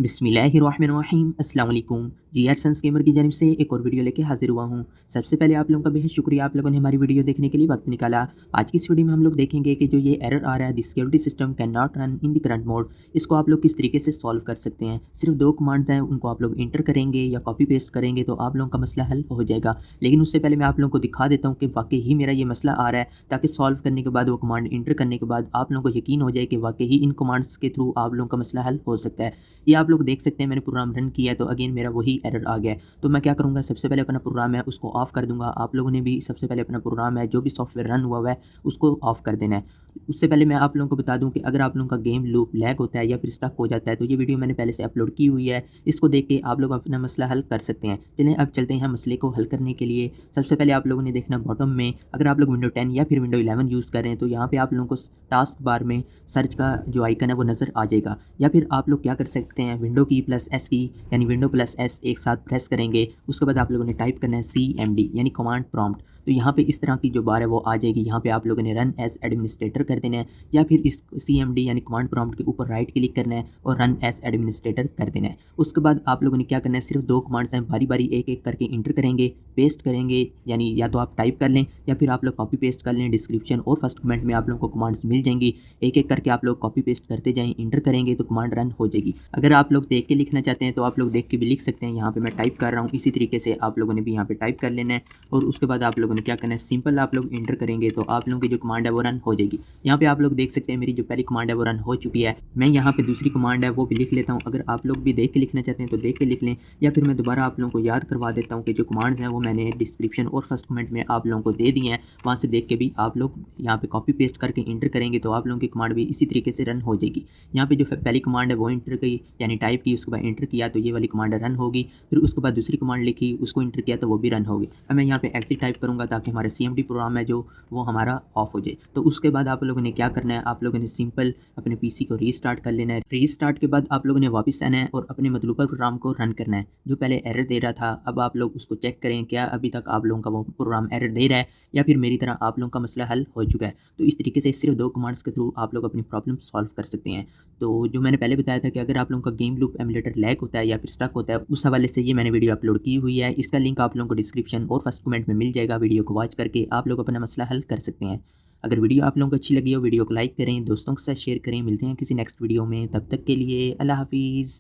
बिस्मिल्लाहिर्रहमानिर्रहीम अस्सलाम वालेकुम। जी एडसेंस गेमर की जानिब से एक और वीडियो लेके हाजिर हुआ हूँ। सबसे पहले आप लोगों का बेहद शुक्रिया, आप लोगों ने हमारी वीडियो देखने के लिए वक्त निकाला। आज की इस वीडियो में हम लोग देखेंगे कि जो ये एरर आ रहा है, the security system can not run in the current mode, इसको आप लोग किस तरीके से सॉल्व कर सकते हैं। सिर्फ 2 कमांड्स हैं, उनको आप लोग इंटर करेंगे या कॉपी पेस्ट करेंगे तो आप लोगों का मसला हल हो जाएगा। लेकिन उससे पहले मैं आप लोगों को दिखा देता हूँ कि वाक़ई ही मेरा ये मसला आ रहा है, ताकि सॉल्व करने के बाद वो कमांड इंटर करने के बाद आप लोगों को यकीन हो जाए कि वाक़ई ही इन कमांड्स के थ्रू आप लोगों का मसला हल हो सकता है। ये आप लोग देख सकते हैं, मैंने प्रोग्राम रन किया है तो अगेन मेरा वही एरर आ गया है। तो मैं क्या करूँगा, सबसे पहले अपना प्रोग्राम है उसको ऑफ़ कर दूँगा। आप लोगों ने भी सबसे पहले अपना प्रोग्राम है, जो भी सॉफ्टवेयर रन हुआ है उसको ऑफ़ कर देना है। उससे पहले मैं आप लोगों को बता दूँ कि अगर आप लोगों का गेम लूप लैग होता है या फिर स्टक हो जाता है, तो ये वीडियो मैंने पहले से अपलोड की हुई है। इसको देख के आप लोग अपना मसला हल कर सकते हैं। चलें अब चलते हैं मसले को हल करने के लिए। सबसे पहले आप लोगों ने देखना बॉटम में, अगर आप लोग विंडो 10 या फिर विंडो 11 यूज़ कर रहे हैं तो यहाँ पे आप लोगों को टास्क बार में सर्च का जो आइकन है वो नज़र आ जाएगा। या फिर आप लोग क्या कर सकते हैं, विंडो की प्लस एस की यानी विंडो प्लस एस एक साथ प्रेस करेंगे। उसके बाद आप लोगों ने टाइप करना है CMD यानी कमांड प्रॉम्प्ट। तो यहाँ पे इस तरह की जो बार है वो आ जाएगी। यहाँ पे आप लोगों ने रन एज एडमिनिस्ट्रेटर कर देना है या फिर इस CMD यानी कमांड प्रॉम्प्ट के ऊपर राइट क्लिक करना है और रन एज एडमिनिस्ट्रेटर कर देना है। उसके बाद आप लोगों ने क्या करना है, सिर्फ 2 कमांड्स हैं, बारी बारी एक एक करके इंटर करेंगे, पेस्ट करेंगे। यानी या तो आप टाइप कर लें या फिर आप लोग कॉपी पेस्ट कर लें। डिस्क्रिप्शन और फर्स्ट कमेंट में आप लोगों को कमांड्स मिल जाएंगी। एक एक करके आप लोग कॉपी पेस्ट करते जाएं, इंटर करेंगे तो कमांड रन हो जाएगी। अगर आप लोग देख के लिखना चाहते हैं तो आप लोग देख के भी लिख सकते हैं। यहाँ पे मैं टाइप कर रहा हूँ, इसी तरीके से आप लोगों ने भी यहाँ पे टाइप कर लेना है। और उसके बाद आप लोगों ने क्या करना है, सिंपल आप लोग इंटर करेंगे तो आप लोगों की जो कमांड है वो रन हो जाएगी। यहाँ पे आप लोग देख सकते हैं मेरी जो पहली कमांड है वो रन हो चुकी है। मैं यहाँ पे दूसरी कमांड है वो भी लिख लेता हूँ। अगर आप लोग भी देख के लिखना चाहते हैं तो देख के लिख लें, या फिर मैं दोबारा आप लोगों को याद करवा देता हूँ कि जो कमांड्स हैं वो मैंने डिस्क्रिप्शन और फर्स्ट कमेंट में आप लोगों को दे दी हैं। वहाँ से देख के भी आप लोग यहाँ पे कॉपी पेस्ट करके इंटर करेंगे तो आप लोगों की कमांड भी इसी तरीके से रन हो जाएगी। यहाँ पे जो पहली कमांड है वो इंटर की यानी टाइप की, उसके बाद इंटर किया तो ये वाली कमांड रन होगी। फिर उसके बाद दूसरी कमांड लिखी, उसको इंटर किया तो वो भी रन होगी। अब मैं यहाँ पे एग्जिट टाइप करूँगा ताकि हमारा CMD प्रोग्राम है जो वो हमारा ऑफ हो जाए। तो उसके बाद आप लोगों ने क्या करना है, आप लोगों ने सिंपल अपने PC को रीस्टार्ट कर लेना है। रीस्टार्ट के बाद आप लोगों ने वापस आना है और अपने मतलूबा प्रोग्राम को रन करना है। जो पहले एरर दे रहा था, अब आप लोग उसको चेक करें क्या अभी तक आप लोगों का वो प्रोग्राम एरर दे रहा है या फिर मेरी तरह आप लोगों का मसला हल हो चुका है। तो इस तरीके से सिर्फ 2 कमांड्स के थ्रू आप लोग अपनी प्रॉब्लम सॉल्व कर सकते हैं। तो जो मैंने पहले बताया था कि अगर आप लोगों का गेम लूप एमुलेटर लैग होता है या फिर स्टक होता है, उस हवाले से ये मैंने वीडियो अपलोड की हुई है। इसका लिंक आप लोगों को डिस्क्रिप्शन और फर्स्ट कमेंट में मिल जाएगा। वीडियो को वॉच करके आप लोग अपना मसला हल कर सकते हैं। अगर वीडियो आप लोगों को अच्छी लगी हो, वीडियो को लाइक करें, दोस्तों के साथ शेयर करें। मिलते हैं किसी नेक्स्ट वीडियो में, तब तक के लिए अल्लाह हाफ़िज़।